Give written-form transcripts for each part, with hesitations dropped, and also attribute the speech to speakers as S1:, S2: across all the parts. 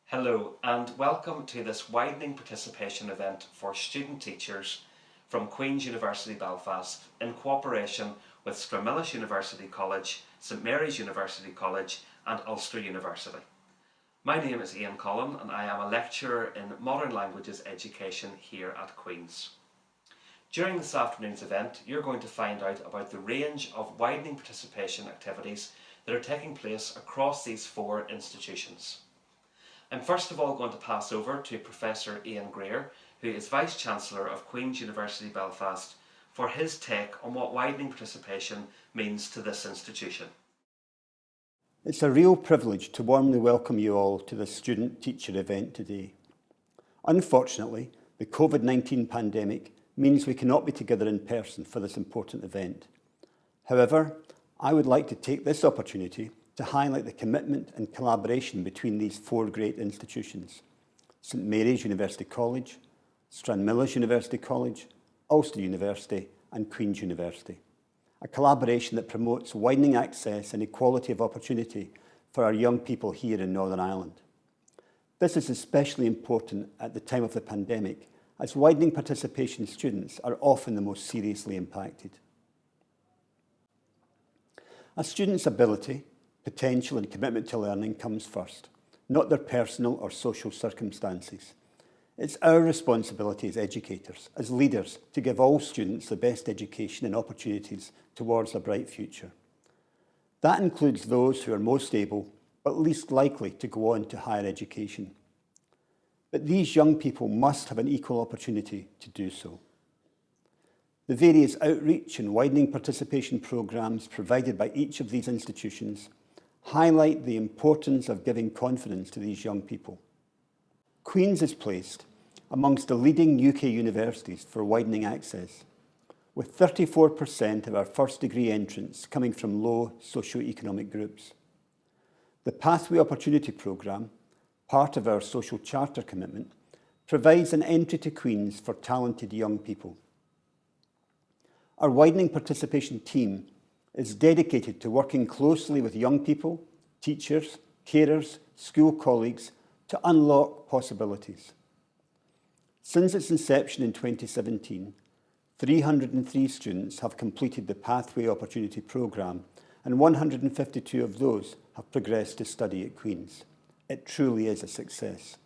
S1: Hello and welcome to this widening participation event for student teachers from Queen's University Belfast in cooperation with Stramillis University College, St Mary's University College and Ulster University. My name is Ian Cullen and I am a lecturer in Modern Languages Education here at Queen's. During this afternoon's event, you're going to find out about the range of widening participation activities that are taking place across these four institutions. I'm first of all going to pass over to Professor Ian Greer, who is Vice-Chancellor of Queen's University Belfast, for his take on what widening participation means to this institution.
S2: It's a real privilege to warmly welcome you all to this student-teacher event today. Unfortunately, the COVID-19 pandemic means we cannot be together in person for this important event. However, I would like to take this opportunity to highlight the commitment and collaboration between these four great institutions: St Mary's University College, Stramillis University College, Ulster University and Queen's University. A collaboration that promotes widening access and equality of opportunity for our young people here in Northern Ireland. This is especially important at the time of the pandemic, as widening participation students are often the most seriously impacted. A student's ability, potential and commitment to learning comes first, not their personal or social circumstances. It's our responsibility as educators, as leaders, to give all students the best education and opportunities towards a bright future. That includes those who are most able, but least likely to go on to higher education. But these young people must have an equal opportunity to do so. The various outreach and widening participation programmes provided by each of these institutions highlight the importance of giving confidence to these young people. Queen's is placed amongst the leading UK universities for widening access, with 34% of our first degree entrants coming from low socio-economic groups. The Pathway Opportunity Programme, part of our social charter commitment, provides an entry to Queen's for talented young people. Our widening participation team is dedicated to working closely with young people, teachers, carers, school colleagues to unlock possibilities. Since its inception in 2017, 303 students have completed the Pathway Opportunity Programme and 152 of those have progressed to study at Queen's. It truly is a success.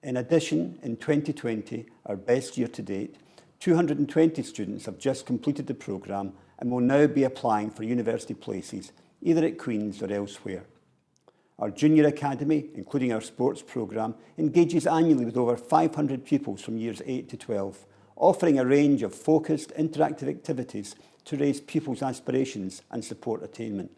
S2: In addition, in 2020, our best year to date, 220 students have just completed the programme and will now be applying for university places, either at Queen's or elsewhere. Our Junior Academy, including our sports programme, engages annually with over 500 pupils from years 8 to 12, offering a range of focused, interactive activities to raise pupils' aspirations and support attainment.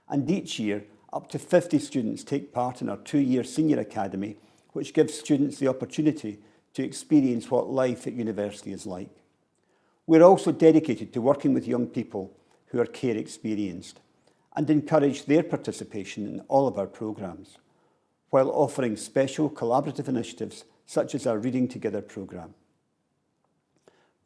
S2: And each year, up to 50 students take part in our 2-year Senior Academy, which gives students the opportunity to experience what life at university is like. We're also dedicated to working with young people who are care experienced and encourage their participation in all of our programmes, while offering special collaborative initiatives such as our Reading Together programme.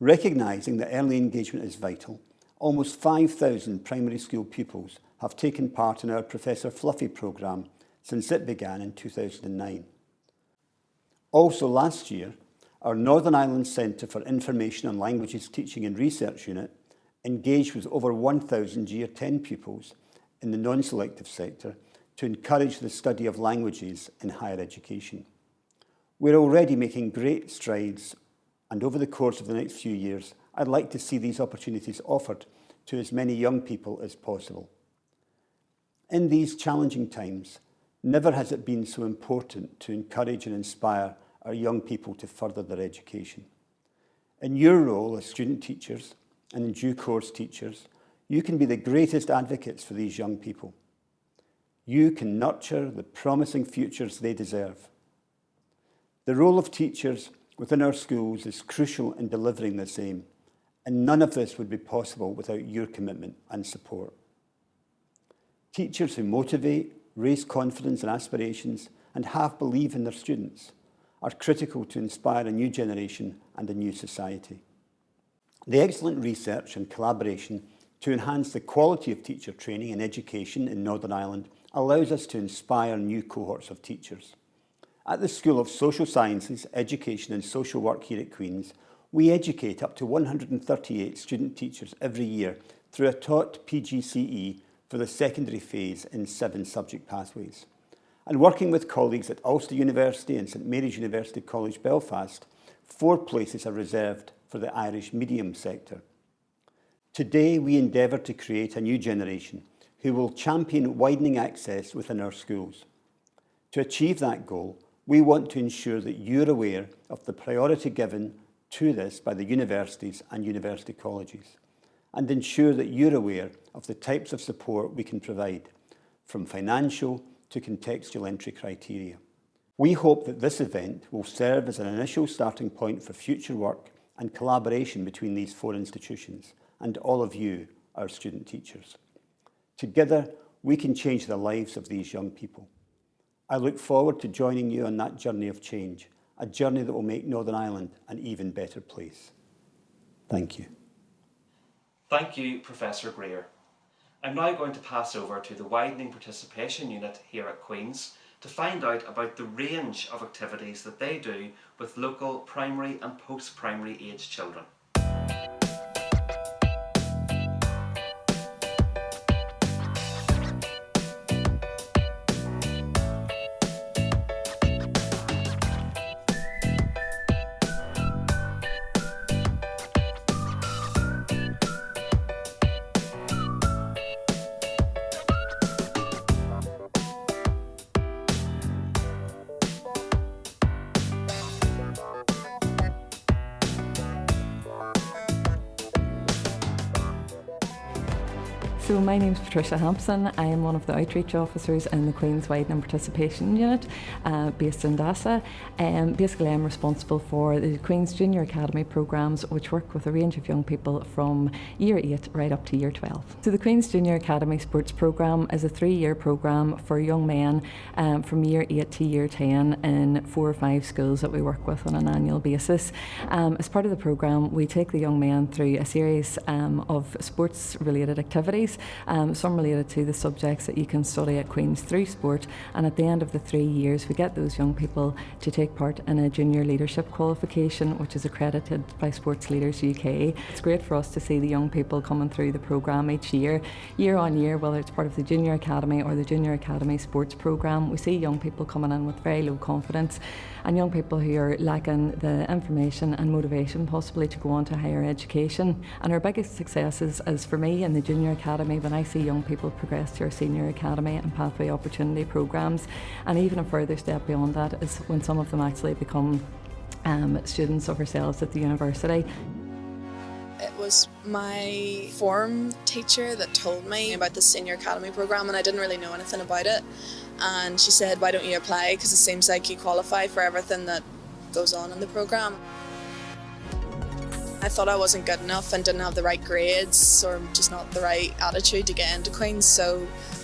S2: Recognising that early engagement is vital, almost 5,000 primary school pupils have taken part in our Professor Fluffy programme since it began in 2009. Also last year, our Northern Ireland Centre for Information on Languages Teaching and Research Unit engaged with over 1,000 Year 10 pupils in the non-selective sector to encourage the study of languages in higher education. We're already making great strides, and over the course of the next few years, I'd like to see these opportunities offered to as many young people as possible. In these challenging times, never has it been so important to encourage and inspire our young people to further their education. In your role as student teachers and in due course teachers, you can be the greatest advocates for these young people. You can nurture the promising futures they deserve. The role of teachers within our schools is crucial in delivering this aim, and none of this would be possible without your commitment and support. Teachers who motivate, raise confidence and aspirations, and have belief in their students are critical to inspire a new generation and a new society. The excellent research and collaboration to enhance the quality of teacher training and education in Northern Ireland allows us to inspire new cohorts of teachers. At the School of Social Sciences, Education and Social Work here at Queen's, we educate up to 138 student teachers every year through a taught PGCE for the secondary phase in 7 subject pathways. And working with colleagues at Ulster University and St Mary's University College Belfast, 4 places are reserved for the Irish medium sector. Today we endeavour to create a new generation who will champion widening access within our schools. To achieve that goal, we want to ensure that you're aware of the priority given to this by the universities and university colleges, and ensure that you're aware of the types of support we can provide, from financial to contextual entry criteria. We hope that this event will serve as an initial starting point for future work and collaboration between these 4 institutions and all of you, our student teachers. Together, we can change the lives of these young people. I look forward to joining you on that journey of change, a journey that will make Northern Ireland an even better place. Thank you.
S1: Thank you, Professor Greer. I'm now going to pass over to the Widening Participation Unit here at Queen's to find out about the range of activities that they do with local primary and post-primary age children.
S3: So my name is Patricia Hampson. I am one of the outreach officers in the Queen's Widening Participation Unit based in Dassa. Basically I'm responsible for the Queen's Junior Academy programmes, which work with a range of young people from year 8 right up to year 12. So the Queen's Junior Academy Sports Programme is a 3-year programme for young men from year 8 to year 10 in 4 or 5 schools that we work with on an annual basis. As part of the programme, we take the young men through a series of sports related activities, some related to the subjects that you can study at Queen's through sport, and at the end of the 3 years we get those young people to take part in a junior leadership qualification which is accredited by Sports Leaders UK. It's great for us to see the young people coming through the programme each year on year, whether it's part of the Junior Academy or the Junior Academy Sports Programme. We see young people coming in with very low confidence and young people who are lacking the information and motivation possibly to go on to higher education. And our biggest successes is for me in the Junior Academy when I see young people progress to our Senior Academy and Pathway Opportunity programmes, and even a further step beyond that is when some of them actually become students of ourselves at the university.
S4: It was my form teacher that told me about the Senior Academy programme, and I didn't really know anything about it. And she said, why don't you apply, because it seems like you qualify for everything that goes on in the programme. I thought I wasn't good enough and didn't have the right grades or just not the right attitude to get into Queen's, so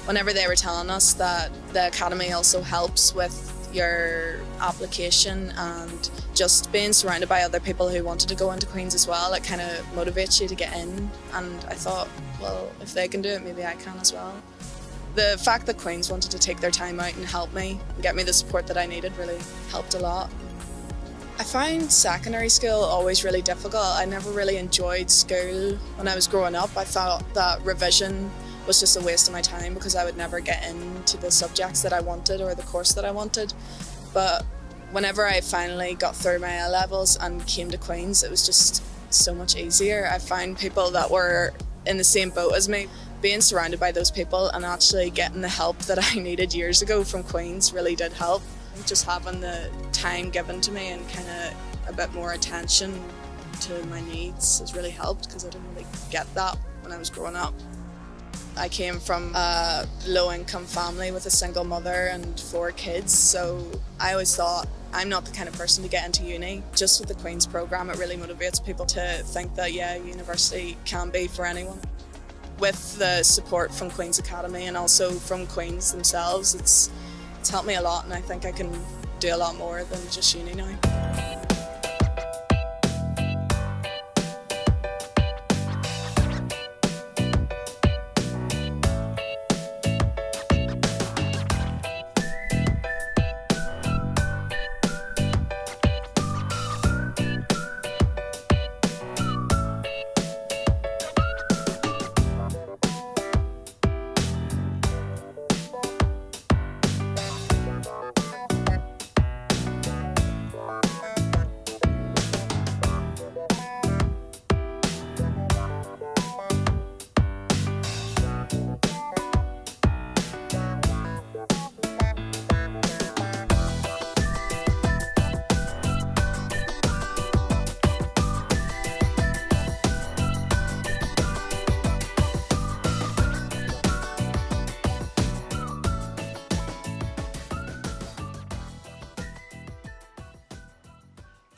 S4: whenever they were telling us that the Academy also helps with your application and just being surrounded by other people who wanted to go into Queen's as well, it kind of motivates you to get in, and I thought, well, if they can do it, maybe I can as well. The fact that Queen's wanted to take their time out and help me and get me the support that I needed really helped a lot. I found secondary school always really difficult. I never really enjoyed school. When I was growing up, I thought that revision was just a waste of my time because I would never get into the subjects that I wanted or the course that I wanted. But whenever I finally got through my A-levels and came to Queen's, it was just so much easier. I found people that were in the same boat as me. Being surrounded by those people and actually getting the help that I needed years ago from Queen's really did help. Just having the time given to me and kind of a bit more attention to my needs has really helped, because I didn't really get that when I was growing up. I came from a low-income family with a single mother and 4 kids, so I always thought I'm not the kind of person to get into uni. Just with the Queen's programme, it really motivates people to think that, yeah, university can be for anyone. With the support from Queen's Academy and also from Queen's themselves, it's helped me a lot, and I think I can do a lot more than just uni now.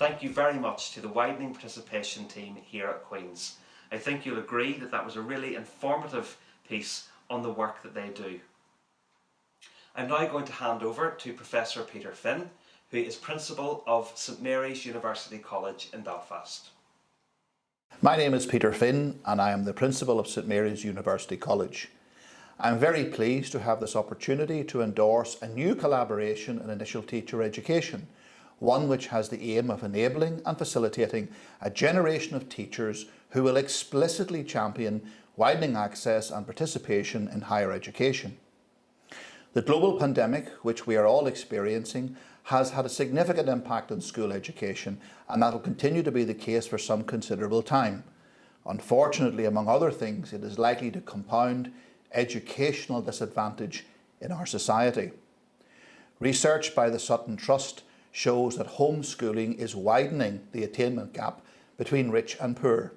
S1: thank you very much to the Widening participation team here at Queen's. I think you'll agree that that was a really informative piece on the work that they do. I'm now going to hand over to Professor Peter Finn, who is Principal of St Mary's University College in Belfast.
S5: My name is Peter Finn and I am the Principal of St Mary's University College. I'm very pleased to have this opportunity to endorse a new collaboration in initial teacher education, one which has the aim of enabling and facilitating a generation of teachers who will explicitly champion widening access and participation in higher education. The global pandemic, which we are all experiencing, has had a significant impact on school education, and that will continue to be the case for some considerable time. Unfortunately, among other things, it is likely to compound educational disadvantage in our society. Research by the Sutton Trust shows that homeschooling is widening the attainment gap between rich and poor.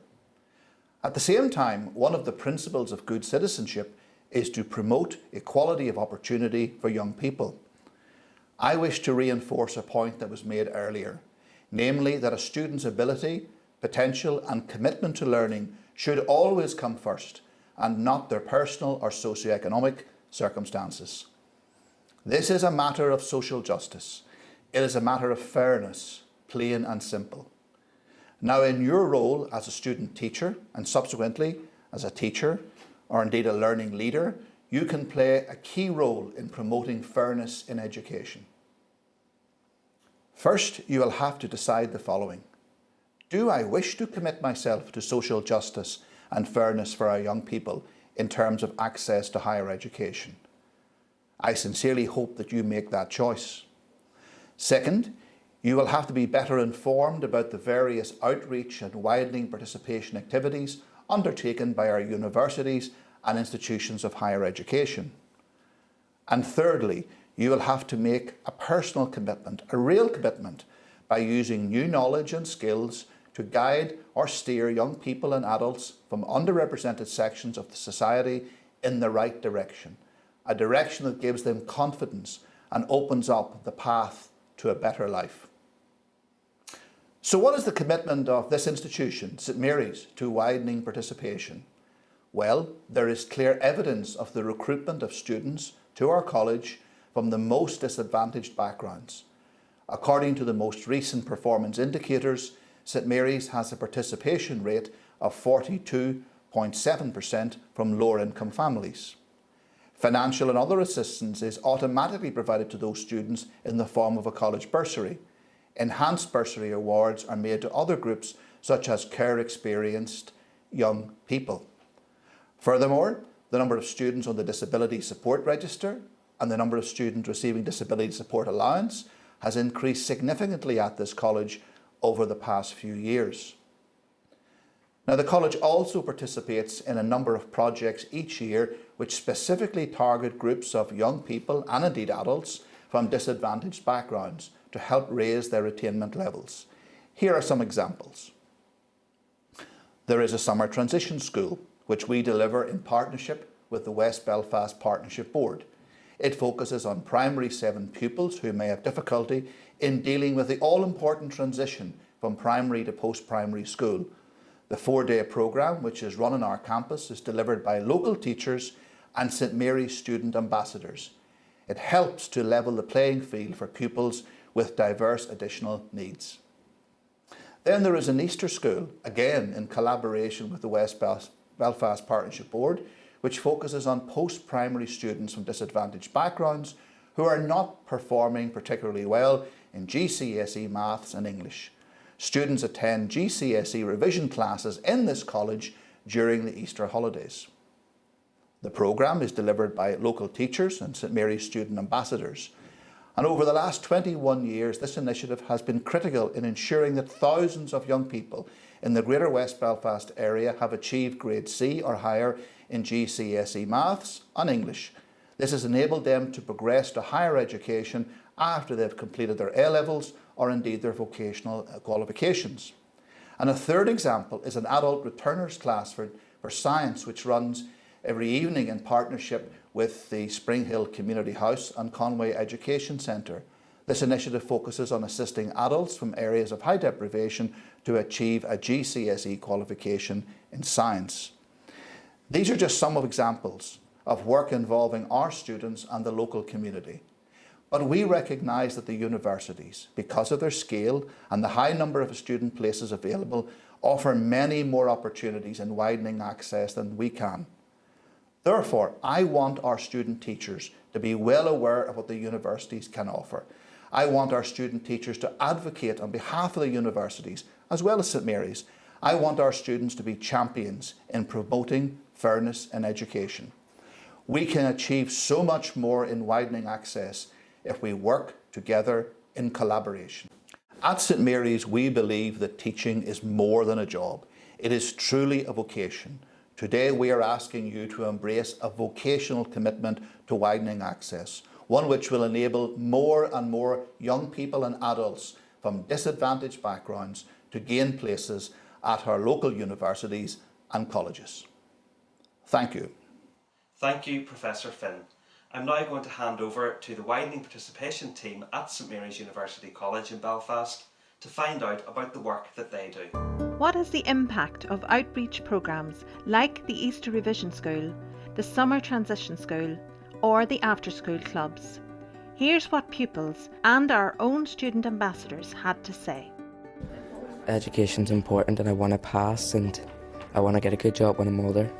S5: At the same time, one of the principles of good citizenship is to promote equality of opportunity for young people. I wish to reinforce a point that was made earlier, namely that a student's ability, potential and commitment to learning should always come first and not their personal or socioeconomic circumstances. This is a matter of social justice. It is a matter of fairness, plain and simple. Now, in your role as a student teacher and subsequently as a teacher or indeed a learning leader, you can play a key role in promoting fairness in education. First, you will have to decide the following. Do I wish to commit myself to social justice and fairness for our young people in terms of access to higher education? I sincerely hope that you make that choice. Second, you will have to be better informed about the various outreach and widening participation activities undertaken by our universities and institutions of higher education. And thirdly, you will have to make a personal commitment, a real commitment, by using new knowledge and skills to guide or steer young people and adults from underrepresented sections of the society in the right direction, a direction that gives them confidence and opens up the path to a better life. So what is the commitment of this institution, St Mary's, to widening participation? Well, there is clear evidence of the recruitment of students to our college from the most disadvantaged backgrounds. According to the most recent performance indicators, St Mary's has a participation rate of 42.7% from lower income families. Financial and other assistance is automatically provided to those students in the form of a college bursary. Enhanced bursary awards are made to other groups such as care experienced young people. Furthermore, the number of students on the Disability Support Register and the number of students receiving Disability Support Allowance has increased significantly at this college over the past few years. Now, the college also participates in a number of projects each year which specifically target groups of young people and indeed adults from disadvantaged backgrounds to help raise their attainment levels. Here are some examples. There is a summer transition school which we deliver in partnership with the West Belfast Partnership Board. It focuses on primary 7 pupils who may have difficulty in dealing with the all-important transition from primary to post-primary school. The 4-day programme, which is run on our campus, is delivered by local teachers and St Mary's student ambassadors. It helps to level the playing field for pupils with diverse additional needs. Then there is an Easter school, again in collaboration with the West Belfast Partnership Board, which focuses on post-primary students from disadvantaged backgrounds who are not performing particularly well in GCSE maths and English. Students attend GCSE revision classes in this college during the Easter holidays. The programme is delivered by local teachers and St Mary's student ambassadors. And over the last 21 years, this initiative has been critical in ensuring that thousands of young people in the Greater West Belfast area have achieved grade C or higher in GCSE maths and English. This has enabled them to progress to higher education after they've completed their A-levels or indeed their vocational qualifications. And a third example is an adult returners class for science, which runs every evening in partnership with the Spring Hill Community House and Conway Education Centre. This initiative focuses on assisting adults from areas of high deprivation to achieve a GCSE qualification in science. These are just some of examples of work involving our students and the local community. But we recognise that the universities, because of their scale and the high number of student places available, offer many more opportunities in widening access than we can. Therefore, I want our student teachers to be well aware of what the universities can offer. I want our student teachers to advocate on behalf of the universities, as well as St Mary's. I want our students to be champions in promoting fairness in education. We can achieve so much more in widening access if we work together in collaboration. At St Mary's, we believe that teaching is more than a job. It is truly a vocation. Today, we are asking you to embrace a vocational commitment to widening access, one which will enable more and more young people and adults from disadvantaged backgrounds to gain places at our local universities and colleges. Thank you.
S1: Thank you, Professor Finn. I'm now going to hand over to the Widening Participation team at St Mary's University College in Belfast to find out about the work that they do.
S6: What is the impact of outreach programmes like the Easter Revision School, the Summer Transition School or the After School Clubs? Here's what pupils and our own student ambassadors had to say.
S7: Education's important and I want to pass and I want to get a good job when I'm older.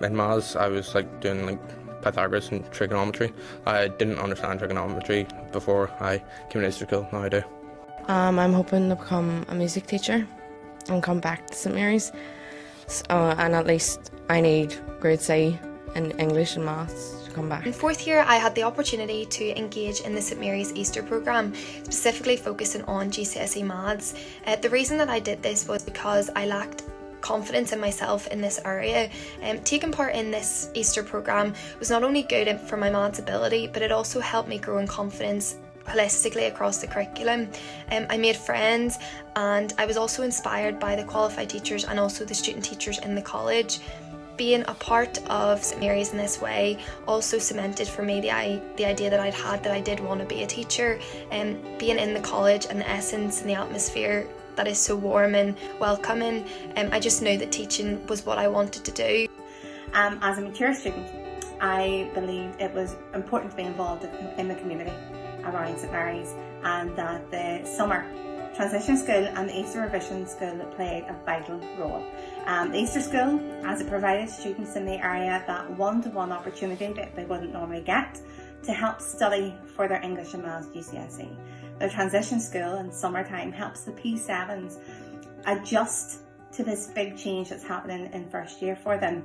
S8: In maths, I was doing Pythagoras and trigonometry. I didn't understand trigonometry before I came into school, now I do.
S9: I'm hoping to become a music teacher and come back to St Mary's. And at least I need grade C in English and maths to come back.
S10: In fourth year, I had the opportunity to engage in the St Mary's Easter programme, specifically focusing on GCSE maths. The reason that I did this was because I lacked confidence in myself in this area. Taking part in this Easter programme was not only good for my maths ability, but it also helped me grow in confidence holistically across the curriculum. I made friends and I was also inspired by the qualified teachers and also the student teachers in the college. Being a part of St Mary's in this way also cemented for me the idea that I'd had that I did want to be a teacher, and being in the college and the essence and the atmosphere that is so warm and welcoming. I just knew that teaching was what I wanted to do.
S11: As a mature student, I believed it was important to be involved in the community around St Mary's, and that the Summer Transition School and the Easter Revision School played a vital role. The Easter School, as it provided students in the area that one-to-one opportunity that they wouldn't normally get to help study for their English and Maths GCSE. The Transition School in summertime helps the P7s adjust to this big change that's happening in first year for them.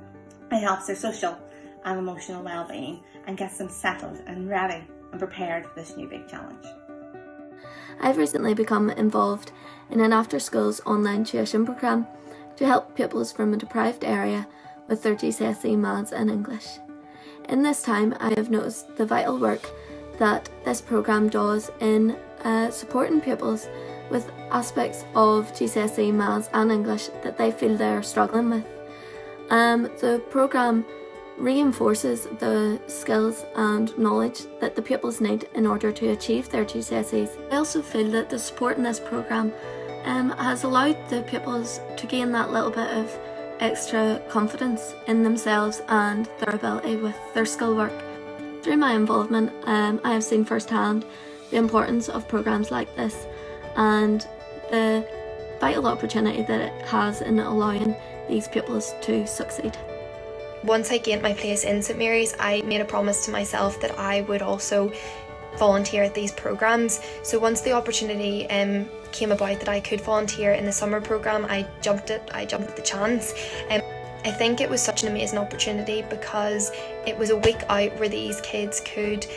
S11: It helps their social and emotional well-being and gets them settled and ready and prepared for this new big challenge.
S12: I've recently become involved in an after-schools online tuition programme to help pupils from a deprived area with their GCSE Maths and English. In this time, I have noticed the vital work that this programme does in supporting pupils with aspects of GCSE Maths and English that they feel they're struggling with. The programme reinforces the skills and knowledge that the pupils need in order to achieve their GCSEs. I also feel that the support in this programme has allowed the pupils to gain that little bit of extra confidence in themselves and their ability with their schoolwork. Through my involvement, I have seen firsthand the importance of programmes like this and the vital opportunity that it has in allowing these pupils to succeed.
S10: Once I gained my place in St Mary's, I made a promise to myself that I would also volunteer at these programmes. So once the opportunity came about that I could volunteer in the summer programme, I jumped at the chance. I think it was such an amazing opportunity because it was a week out where these kids could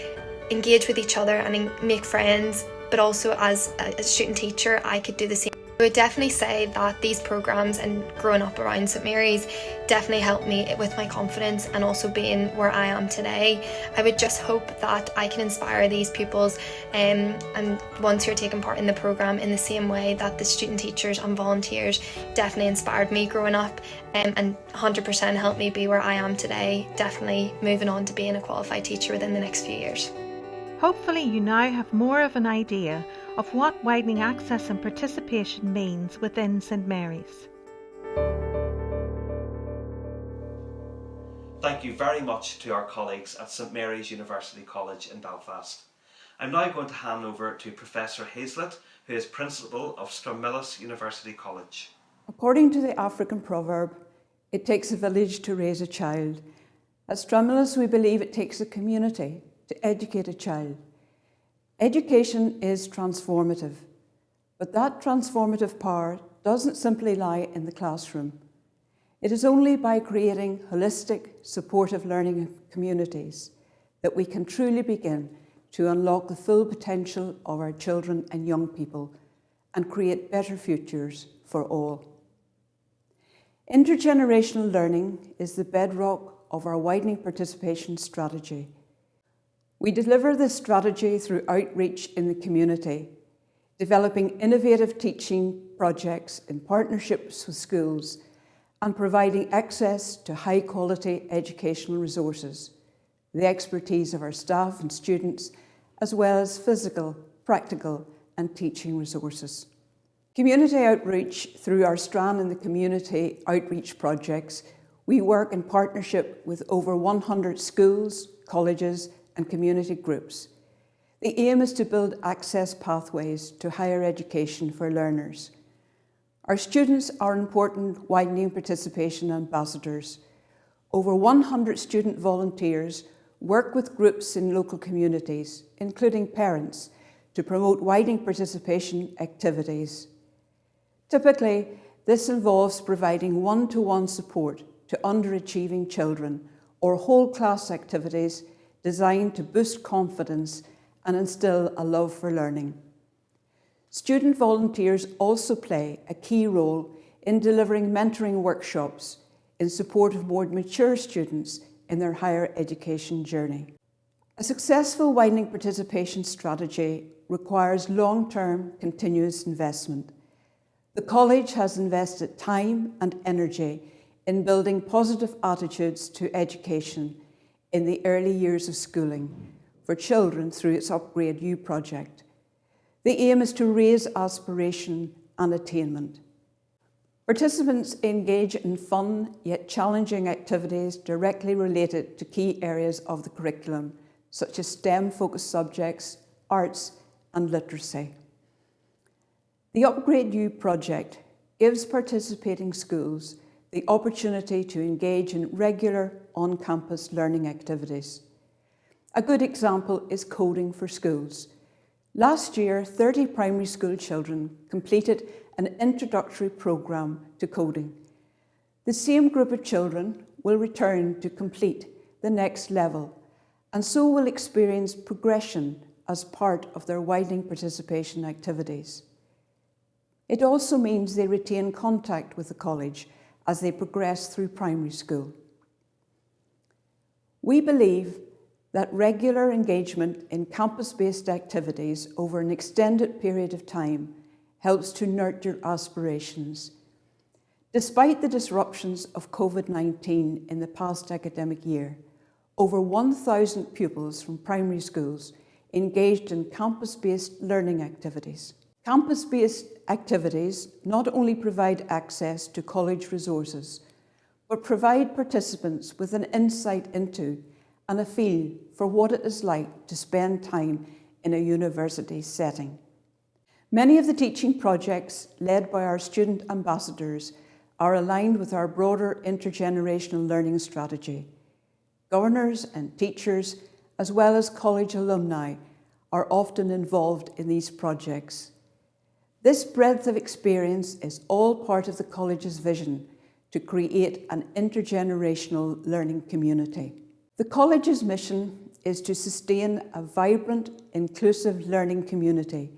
S10: engage with each other and make friends, but also as a student teacher I could do the same. I would definitely say that these programmes and growing up around St Mary's definitely helped me with my confidence and also being where I am today. I would just hope that I can inspire these pupils and ones who are taking part in the programme in the same way that the student teachers and volunteers definitely inspired me growing up and 100% helped me be where I am today, definitely moving on to being a qualified teacher within the next few years.
S6: Hopefully you now have more of an idea of what widening access and participation means within St Mary's.
S1: Thank you very much to our colleagues at St Mary's University College in Belfast. I'm now going to hand over to Professor Hazlett, who is Principal of Stramillis University College.
S13: According to the African proverb, it takes a village to raise a child. At Stramillis, we believe it takes a community to educate a child. Education is transformative, but that transformative power doesn't simply lie in the classroom. It is only by creating holistic, supportive learning communities that we can truly begin to unlock the full potential of our children and young people and create better futures for all. Intergenerational learning is the bedrock of our widening participation strategy. We deliver this strategy through outreach in the community, developing innovative teaching projects in partnerships with schools, and providing access to high-quality educational resources, the expertise of our staff and students, as well as physical, practical, and teaching resources. Community outreach through our Strand in the Community outreach projects, we work in partnership with over 100 schools, colleges, and community groups. The aim is to build access pathways to higher education for learners. Our students are important widening participation ambassadors. Over 100 student volunteers work with groups in local communities, including parents, to promote widening participation activities. Typically, this involves providing one-to-one support to underachieving children or whole class activities designed to boost confidence and instill a love for learning. Student volunteers also play a key role in delivering mentoring workshops in support of more mature students in their higher education journey. A successful widening participation strategy requires long-term continuous investment. The college has invested time and energy in building positive attitudes to education in the early years of schooling for children through its Upgrade U project. The aim is to raise aspiration and attainment. Participants engage in fun yet challenging activities directly related to key areas of the curriculum, such as STEM-focused subjects, arts, and literacy. The Upgrade U project gives participating schools the opportunity to engage in regular on-campus learning activities. A good example is coding for schools. Last year, 30 primary school children completed an introductory programme to coding. The same group of children will return to complete the next level, and so will experience progression as part of their widening participation activities. It also means they retain contact with the college as they progress through primary school. We believe that regular engagement in campus-based activities over an extended period of time helps to nurture aspirations. Despite the disruptions of COVID-19 in the past academic year, over 1,000 pupils from primary schools engaged in campus-based learning activities. Campus-based activities not only provide access to college resources, but provide participants with an insight into and a feel for what it is like to spend time in a university setting. Many of the teaching projects led by our student ambassadors are aligned with our broader intergenerational learning strategy. Governors and teachers, as well as college alumni, are often involved in these projects. This breadth of experience is all part of the college's vision to create an intergenerational learning community. The college's mission is to sustain a vibrant, inclusive learning community,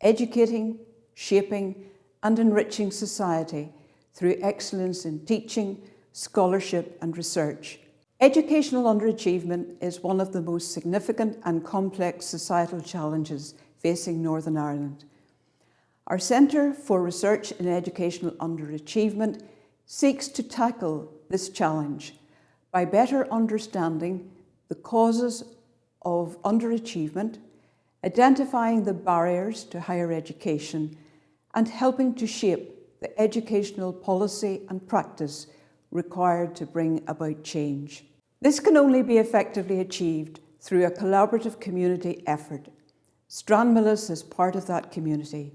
S13: educating, shaping, and enriching society through excellence in teaching, scholarship, and research. Educational underachievement is one of the most significant and complex societal challenges facing Northern Ireland. Our Centre for Research in Educational Underachievement seeks to tackle this challenge by better understanding the causes, of underachievement, identifying the barriers to higher education, and helping to shape the educational policy and practice required to bring about change. This can only be effectively achieved through a collaborative community effort. Stranmillis is part of that community.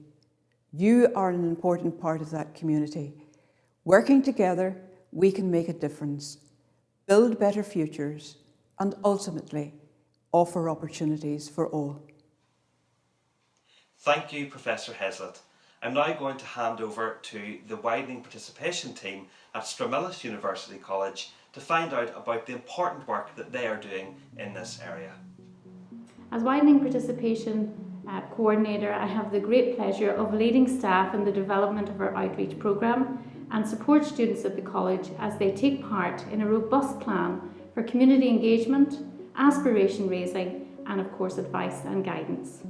S13: You are an important part of that community. Working together, we can make a difference, build better futures, and ultimately offer opportunities for all.
S1: Thank you, Professor Heslett. I'm now going to hand over to the Widening Participation team at Stranmillis University College to find out about the important work that they are doing in this area.
S14: As Widening Participation Coordinator, I have the great pleasure of leading staff in the development of our outreach programme and support students at the college as they take part in a robust plan for community engagement, aspiration raising, and of course advice and guidance.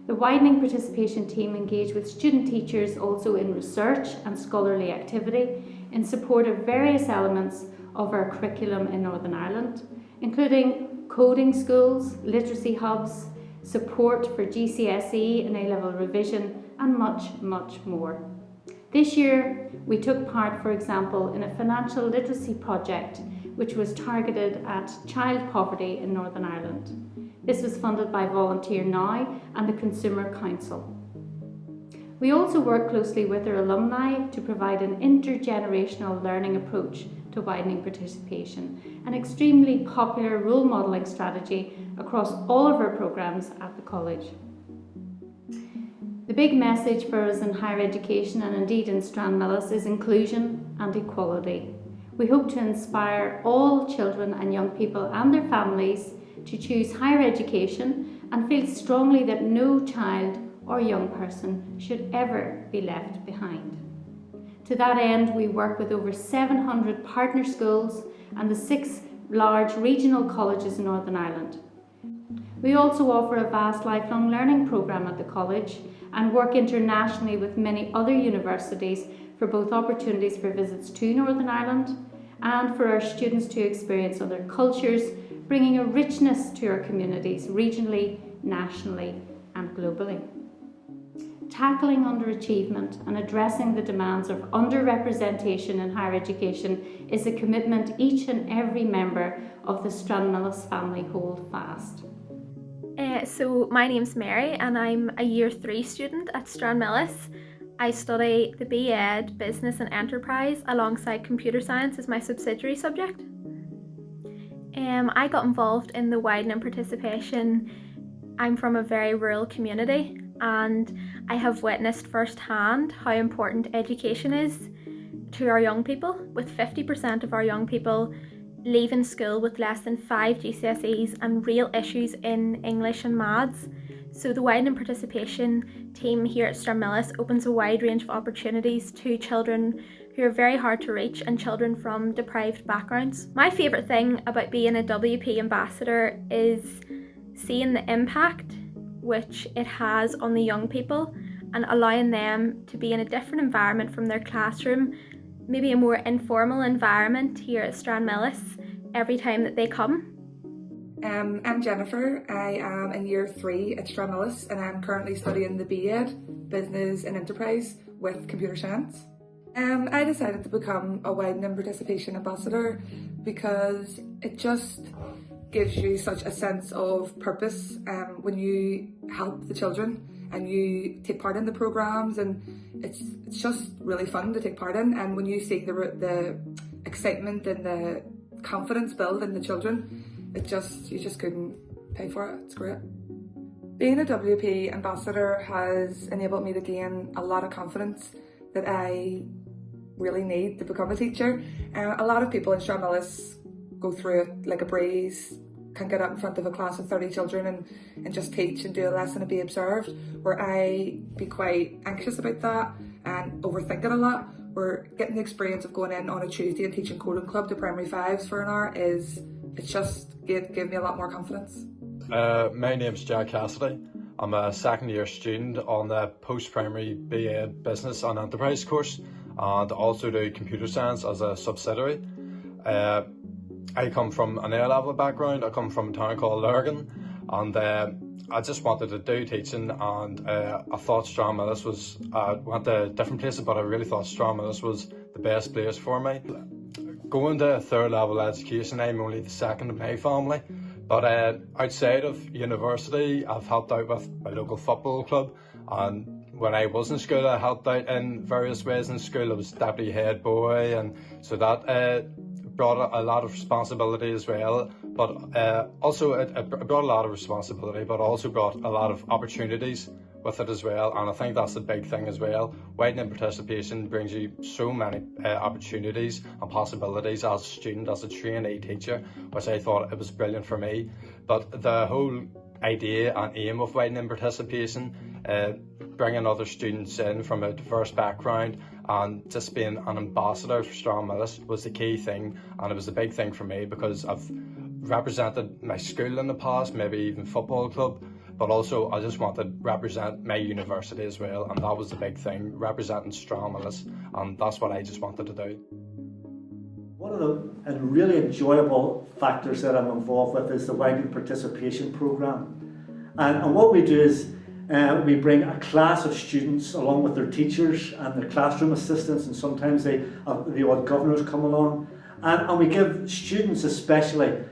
S14: The Widening Participation team engage with student teachers also in research and scholarly activity in support of various elements of our curriculum in Northern Ireland, including coding schools, literacy hubs, support for GCSE and A-level revision, and much, much more. This year, we took part, for example, in a financial literacy project which was targeted at child poverty in Northern Ireland. This was funded by Volunteer Now and the Consumer Council. We also work closely with our alumni to provide an intergenerational learning approach to widening participation, an extremely popular role modelling strategy across all of our programmes at the college. The big message for us in higher education and indeed in Stranmillis is inclusion and equality. We hope to inspire all children and young people and their families to choose higher education and feel strongly that no child or young person should ever be left behind. To that end, we work with over 700 partner schools and the 6 large regional colleges in Northern Ireland. We also offer a vast lifelong learning programme at the college and work internationally with many other universities for both opportunities for visits to Northern Ireland and for our students to experience other cultures, bringing a richness to our communities regionally, nationally and globally. Tackling underachievement and addressing the demands of underrepresentation in higher education is a commitment each and every member of the Stranmillis family hold fast.
S15: So my name's Mary and I'm a Year 3 student at Stranmillis. I study the B.Ed Business and Enterprise alongside Computer Science as my subsidiary subject. I got involved in the Widening Participation. I'm from a very rural community and I have witnessed firsthand how important education is to our young people, with 50% of our young people leaving school with less than 5 GCSEs and real issues in English and maths. So the Widening Participation team here at Stranmillis opens a wide range of opportunities to children who are very hard to reach and children from deprived backgrounds. My favourite thing about being a WP ambassador is seeing the impact which it has on the young people and allowing them to be in a different environment from their classroom, maybe a more informal environment here at Stranmillis every time that they come.
S16: I'm Jennifer. I am in Year 3 at Stranmillis and I'm currently studying the B.Ed Business and Enterprise with Computer Science. I decided to become a Widening Participation Ambassador because it just gives you such a sense of purpose when you help the children and you take part in the programmes, and it's just really fun to take part in. And when you see the excitement and the confidence build in the children, you just couldn't pay for it. It's great. Being a WP ambassador has enabled me to gain a lot of confidence that I really need to become a teacher. A lot of people in Stranmillis go through it like a breeze, can get up in front of a class of 30 children and just teach and do a lesson and be observed, where I be quite anxious about that and overthink it a lot. Where getting the experience of going in on a Tuesday and teaching coding club to primary 5s for an hour it's just gave me a lot more confidence.
S17: My name's Jack Cassidy. I'm a second year student on the post-primary B.Ed Business and Enterprise course and also do Computer Science as a subsidiary. I come from an A-level background. I come from a town called Lurgan, and I just wanted to do teaching, and I thought Stranmillis was, I went to different places, but I really thought Stranmillis was the best place for me. Going to third level education, I'm only the second in my family, but outside of university, I've helped out with my local football club, and when I was in school, I helped out in various ways in school. I was deputy head boy, and so that brought a lot of responsibility as well, but also it brought a lot of responsibility, but also brought a lot of opportunities with it as well, and I think that's the big thing as well. Widening participation brings you so many opportunities and possibilities as a student, as a trainee teacher, which I thought it was brilliant for me. But the whole idea and aim of widening participation, bringing other students in from a diverse background and just being an ambassador for Stranmillis was the key thing, and it was a big thing for me because I've represented my school in the past, maybe even football club, but also I just wanted to represent my university as well, and that was the big thing, representing Stranmillis, and that's what I just wanted to do.
S18: One of the really enjoyable factors that I'm involved with is the Widening Participation Programme. And what we do is we bring a class of students along with their teachers and their classroom assistants, and sometimes the odd governors come along, and we give students especially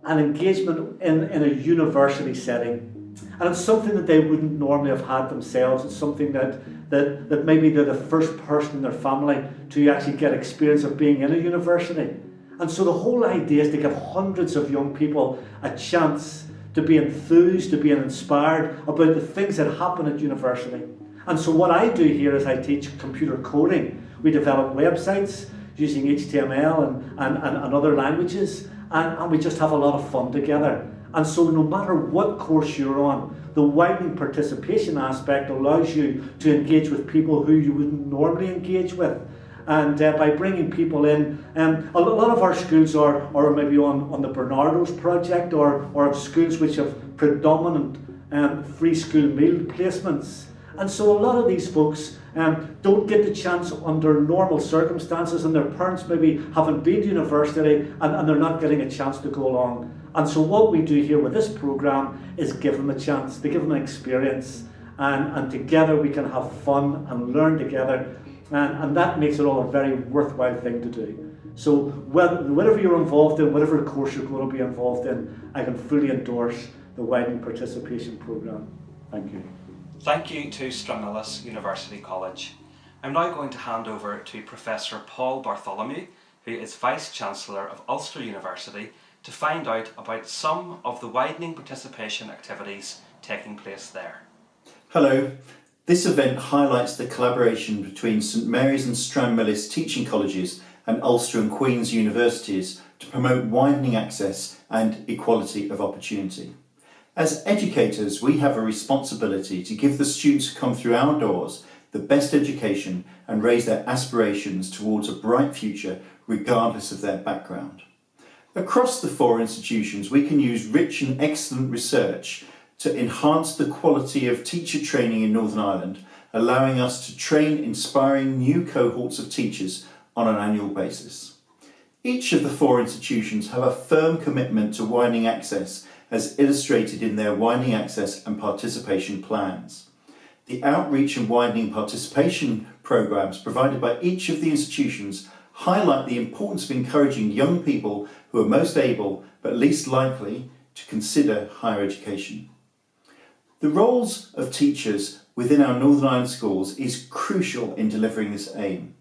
S18: an engagement in a university setting. And it's something that they wouldn't normally have had themselves. It's something that maybe they're the first person in their family to actually get experience of being in a university. And so the whole idea is to give hundreds of young people a chance to be enthused, to be inspired about the things that happen at university. And so what I do here is I teach computer coding. We develop websites using HTML and other languages, and we just have a lot of fun together. And so no matter what course you're on, the widening participation aspect allows you to engage with people who you wouldn't normally engage with. And by bringing people in, a lot of our schools are maybe on the Bernardo's project, or schools which have predominant free school meal placements. And so a lot of these folks don't get the chance under normal circumstances, and their parents maybe haven't been to university, and they're not getting a chance to go along. And so what we do here with this programme is give them a chance, to give them an experience, and together we can have fun and learn together, and that makes it all a very worthwhile thing to do. So whatever you're involved in, whatever course you're going to be involved in, I can fully endorse the Widening Participation Programme. Thank you.
S1: Thank you to Stranmillis University College. I'm now going to hand over to Professor Paul Bartholomew, who is Vice-Chancellor of Ulster University, to find out about some of the widening participation activities taking place there.
S19: Hello. This event highlights the collaboration between St Mary's and Stranmillis teaching colleges and Ulster and Queen's universities to promote widening access and equality of opportunity. As educators, we have a responsibility to give the students who come through our doors the best education and raise their aspirations towards a bright future regardless of their background. Across the four institutions, we can use rich and excellent research to enhance the quality of teacher training in Northern Ireland, allowing us to train inspiring new cohorts of teachers on an annual basis. Each of the four institutions have a firm commitment to widening access, as illustrated in their widening access and participation plans. The outreach and widening participation programmes provided by each of the institutions highlight the importance of encouraging young people who are most able but least likely to consider higher education. The roles of teachers within our Northern Ireland schools is crucial in delivering this aim.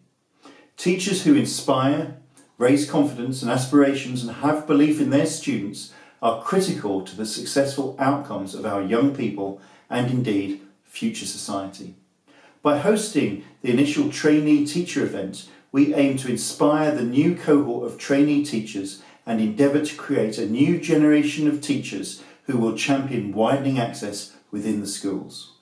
S19: Teachers who inspire, raise confidence and aspirations and have belief in their students are critical to the successful outcomes of our young people and indeed future society. By hosting the initial trainee teacher event, we aim to inspire the new cohort of trainee teachers and endeavour to create a new generation of teachers who will champion widening access within the schools.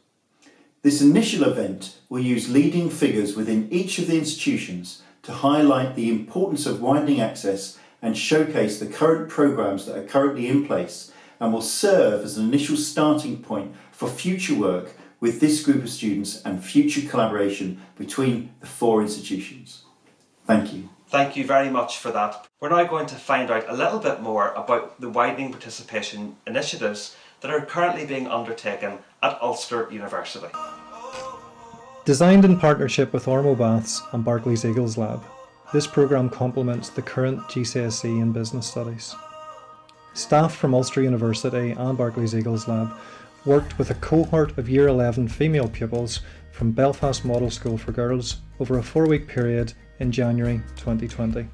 S19: This initial event will use leading figures within each of the institutions to highlight the importance of widening access and showcase the current programmes that are currently in place, and will serve as an initial starting point for future work with this group of students and future collaboration between the four institutions. Thank you.
S1: Thank you very much for that. We're now going to find out a little bit more about the widening participation initiatives that are currently being undertaken at Ulster University.
S20: Designed in partnership with Ormo Baths and Barclays Eagles Lab, this programme complements the current GCSE in Business Studies. Staff from Ulster University and Barclays Eagles Lab worked with a cohort of Year 11 female pupils from Belfast Model School for Girls over a 4-week period in January 2020.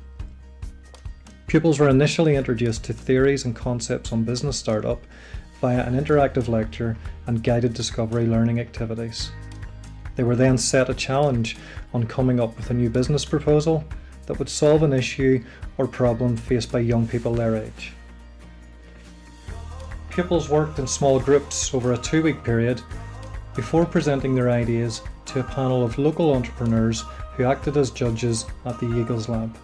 S20: Pupils were initially introduced to theories and concepts on business startup via an interactive lecture and guided discovery learning activities. They were then set a challenge on coming up with a new business proposal that would solve an issue or problem faced by young people their age. Pupils worked in small groups over a 2-week period before presenting their ideas to a panel of local entrepreneurs who acted as judges at the Eagles Lab.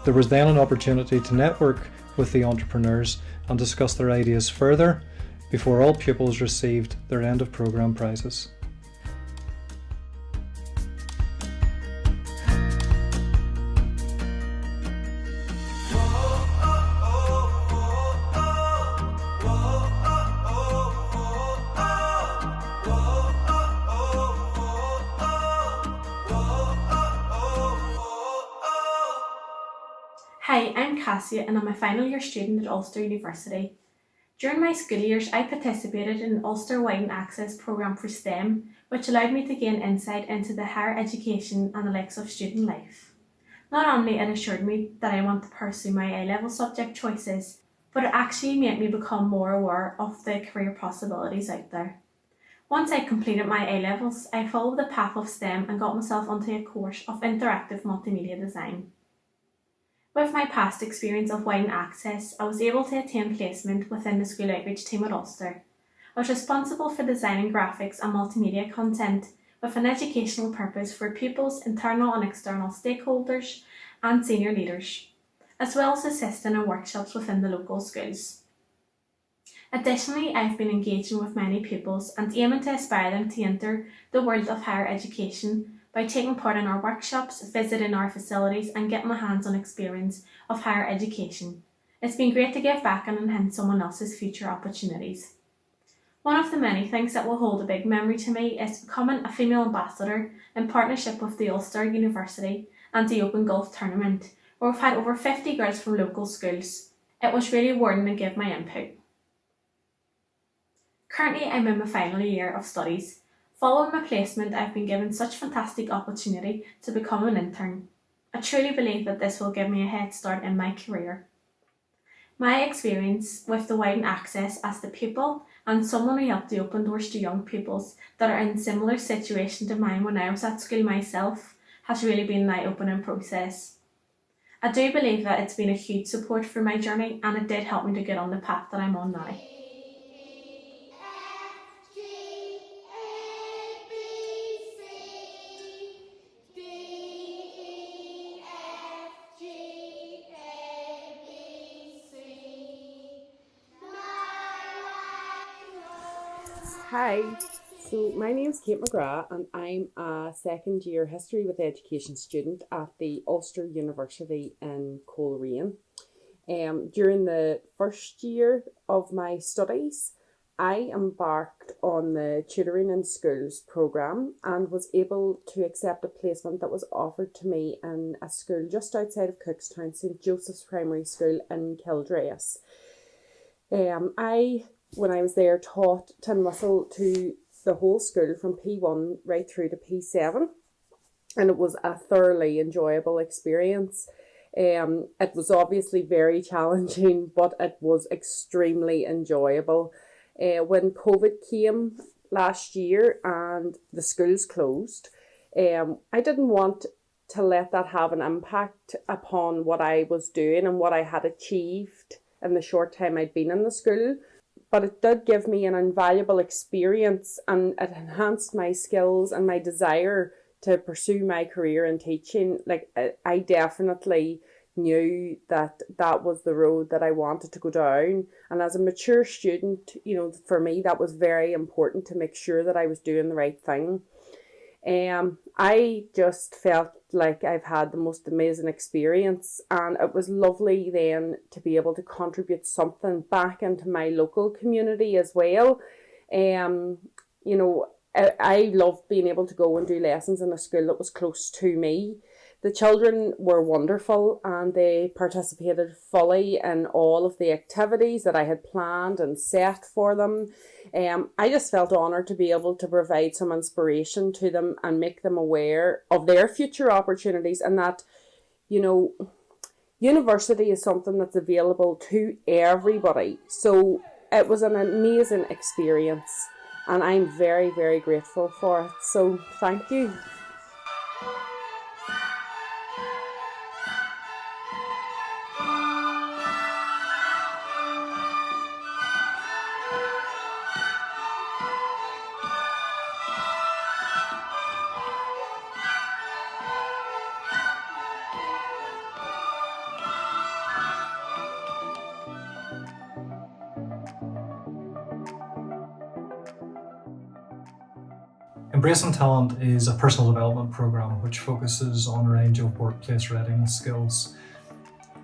S20: There was then an opportunity to network with the entrepreneurs and discuss their ideas further before all pupils received their end of programme prizes.
S21: Hi, I'm Cassia and I'm a final year student at Ulster University. During my school years, I participated in the Ulster Widening Access programme for STEM, which allowed me to gain insight into the higher education and the likes of student life. Not only it assured me that I want to pursue my A-level subject choices, but it actually made me become more aware of the career possibilities out there. Once I completed my A-levels, I followed the path of STEM and got myself onto a course of interactive multimedia design. With my past experience of widening access, I was able to attain placement within the school outreach team at Ulster. I was responsible for designing graphics and multimedia content with an educational purpose for pupils, internal and external stakeholders and senior leaders, as well as assisting in workshops within the local schools. Additionally, I've been engaging with many pupils and aiming to inspire them to enter the world of higher education by taking part in our workshops, visiting our facilities and getting my hands on experience of higher education. It's been great to give back and enhance someone else's future opportunities. One of the many things that will hold a big memory to me is becoming a female ambassador in partnership with the Ulster University and the Open Golf Tournament, where we've had over 50 girls from local schools. It was really rewarding to give my input. Currently, I'm in my final year of studies. Following my placement, I've been given such fantastic opportunity to become an intern. I truly believe that this will give me a head start in my career. My experience with the widening access as the pupil and someone who helped to open doors to young pupils that are in similar situation to mine when I was at school myself has really been an eye-opening process. I do believe that it's been a huge support for my journey and it did help me to get on the path that I'm on now.
S22: Hi, so my name's Kate McGrath and I'm a second year History with Education student at the Ulster University in Coleraine. During the first year of my studies, I embarked on the Tutoring in Schools programme and was able to accept a placement that was offered to me in a school just outside of Cookstown, St Joseph's Primary School in Kildress. When I was there, taught tin whistle to the whole school from P1 right through to P7, and it was a thoroughly enjoyable experience. It was obviously very challenging, but it was extremely enjoyable. When COVID came last year and the schools closed, I didn't want to let that have an impact upon what I was doing and what I had achieved in the short time I'd been in the school. But it did give me an invaluable experience and it enhanced my skills and my desire to pursue my career in teaching. Like, I definitely knew that that was the road that I wanted to go down. And as a mature student, for me, that was very important to make sure that I was doing the right thing. I just felt like I've had the most amazing experience, and it was lovely then to be able to contribute something back into my local community as well. You know, I loved being able to go and do lessons in a school that was close to me. The children were wonderful and they participated fully in all of the activities that I had planned and set for them. I just felt honoured to be able to provide some inspiration to them and make them aware of their future opportunities, and that, you know, university is something that's available to everybody. So it was an amazing experience and I'm very, very grateful for it. So thank you.
S20: Embracing Talent is a personal development programme which focuses on a range of workplace readiness skills.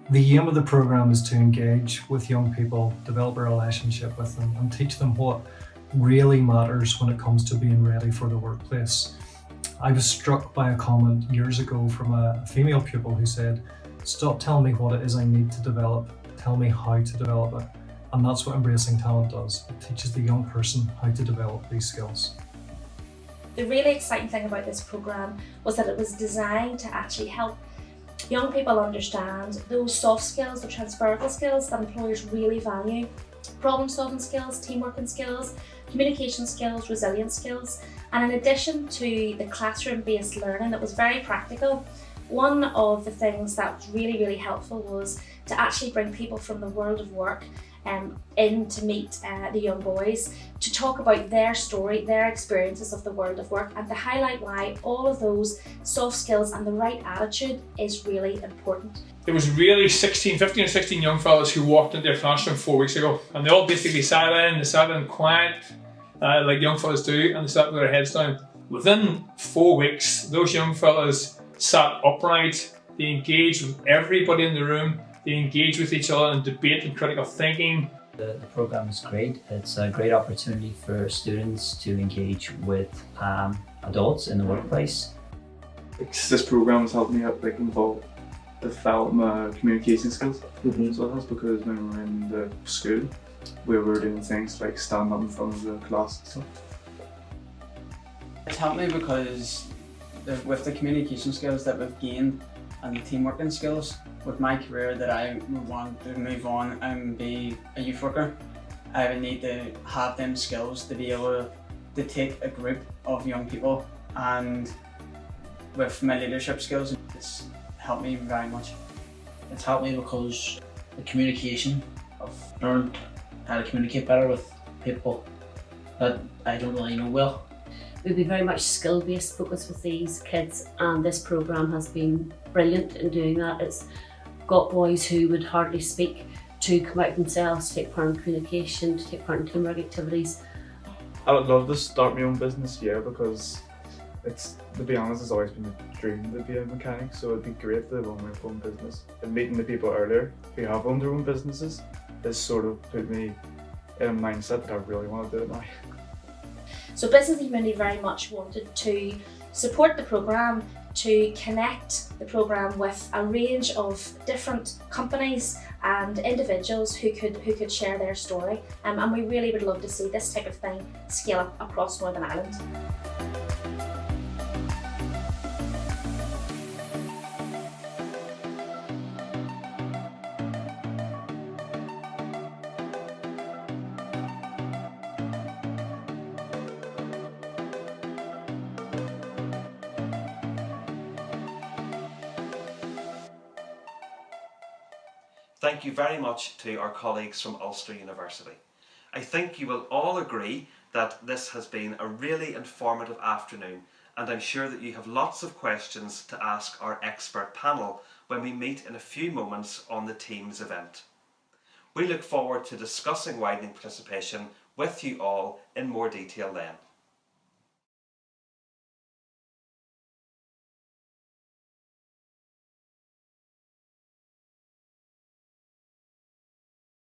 S20: The aim of the programme is to engage with young people, develop a relationship with them and teach them what really matters when it comes to being ready for the workplace. I was struck by a comment years ago from a female pupil who said, "Stop telling me what it is I need to develop, tell me how to develop it." And that's what Embracing Talent does. It teaches the young person how to develop these skills.
S2: The really exciting thing about this programme was that it was designed to actually help young people understand those soft skills, the transferable skills that employers really value. Problem solving skills, teamworking skills, communication skills, resilience skills. And in addition to the classroom-based learning that was very practical, one of the things that was really helpful was to actually bring people from the world of work in to meet the young boys, to talk about their story, their experiences of the world of work, and to highlight why all of those soft skills and the right attitude is really important.
S3: There was really 15 or 16 young fellas who walked into their classroom 4 weeks ago, and they all basically sat in quiet, like young fellas do, and they sat with their heads down. Within 4 weeks, those young fellas sat upright, they engaged with everybody in the room, they engage with each other in debate and critical thinking.
S23: The programme is great. It's a great opportunity for students to engage with adults in the workplace.
S24: This programme has helped me develop my communication skills. So that's because when we were in the school, we were doing things like stand up in front of the class and stuff.
S25: It's helped me because with the communication skills that we've gained and the teamworking skills, with my career that I want to move on and be a youth worker, I would need to have them skills to be able to take a group of young people, and with my leadership skills, it's helped me very much.
S26: It's helped me because the communication, I've learned how to communicate better with people that I don't really know well.
S27: We'll be very much skill-based focused with these kids, and this programme has been brilliant in doing that. It's got boys who would hardly speak to come out themselves, to take part in communication, to take part in teamwork activities.
S24: I would love to start my own business here because to be honest, it's always been a dream to be a mechanic, so it'd be great to own my own business. And meeting the people earlier who have owned their own businesses has sort of put me in a mindset that I really want to do it now.
S2: So Business and Community very much wanted to support the programme, to connect the programme with a range of different companies and individuals who could share their story, and we really would love to see this type of thing scale up across Northern Ireland.
S1: Thank you very much to our colleagues from Ulster University. I think you will all agree that this has been a really informative afternoon, and I'm sure that you have lots of questions to ask our expert panel when we meet in a few moments on the Teams event. We look forward to discussing widening participation with you all in more detail then.